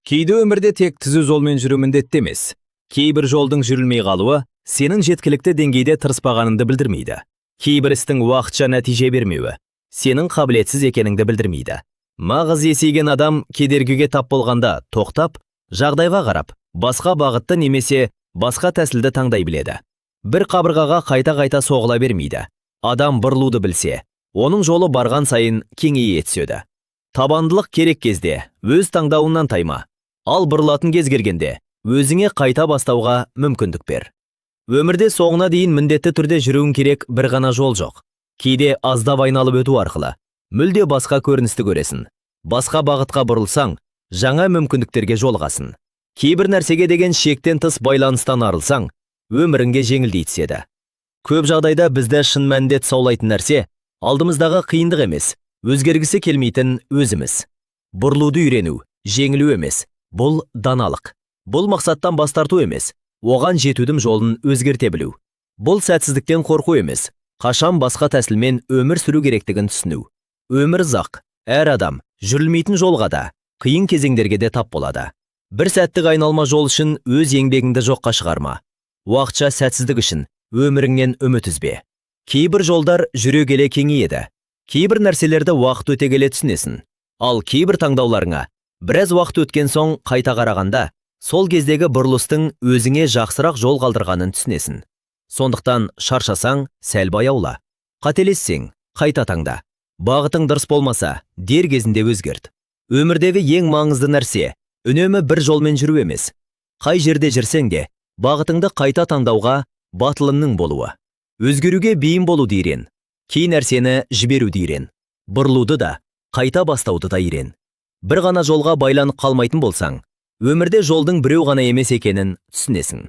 Кейде өмірде тек түзу жолмен жүру міндетті емес. Кейбір жолдың жүрілмей қалуы сенің жеткілікті деңгейде тырыспағаныңды білдірмейді. Кейбір істің уақытша нәтиже бермеуі сенің қабілетсіз екеніңді білдірмейді. Мағыз есейген адам кедергіге тап болғанда тоқтап, жағдайға қарап, басқа бағытты немесе басқа тәсілді таңдай біледі. Бір қабырғаға қайта-қайта соғыла бермейді. Адам бұрылуды білсе, оның жолы барған сайын кеңейе түседі. Табандылық керек кезде өз таңдауынан тайма. Ал бұрылатын кез келгенде өзіңе қайта бастауға мүмкіндік бер. Өмірде соңына дейін міндетті түрде жүруің керек бір ғана жол жоқ. Кейде аздап айналып өту арқылы мүлде басқа көріністі көресің. Басқа бағытқа бұрылсаң, жаңа мүмкіндіктерге жолығасың. Кейбір нәрсеге деген шектен тыс байланыстан арылсаң, өміріңге жеңілдей түседі. Көп жағдайда бізді шын мәнінде тұсаулайтын нәрсе алдымыздағы қиындық емес, өзгергісі келмейтін өзіміз. Бұрылуды үйрену, жеңілу емес, бұл даналық. Бұл мақсаттан бас тарту емес, оған жетудің жолын өзгерте білу. Бұл сәтсіздіктен қорқу емес, қашан басқа тәсілмен өмір сүру керектігін түсіну. Өмір ұзақ, әр адам жүрілмейтін жолға да, қиын кезеңдерге де тап болады. Бір сәттік айналма жол үшін өз еңбегіңді жоққа шығарма. Уақытша сәтсіздік үшін өміріңнен үміт үзбе. Кейбір жолдар жүре келе кеңейеді. Кейбір нәрселерді уақыт өте келе түсінесің. Ал кейбір таңдауларыңа біраз уақыт өткен соң қайта қарағанда, сол кездегі бұрылыстың өзіңе жақсырақ жол қалдырғанын түсінесің. Сондықтан шаршасаң, сәл баяула. Қателессең, қайта таңда. Бағытың дұрыс болмаса, дер кезінде өзгерт. Өмірдегі ең маңызды нәрсе үнемі бір жолмен жүру емес. Қай жерде жүрсең де, бағытыңды қайта таңдауға батылыңның болуы. Өзгеруге бейім болу дейрен. Кей нәрсені жіберу дейрен. Бұрылуды да, қайта бастауды да үйрен. Бір ғана жолға байланып қалмайтын болсаң, өмірде жолдың біреу ғана емес екенін түсінесің.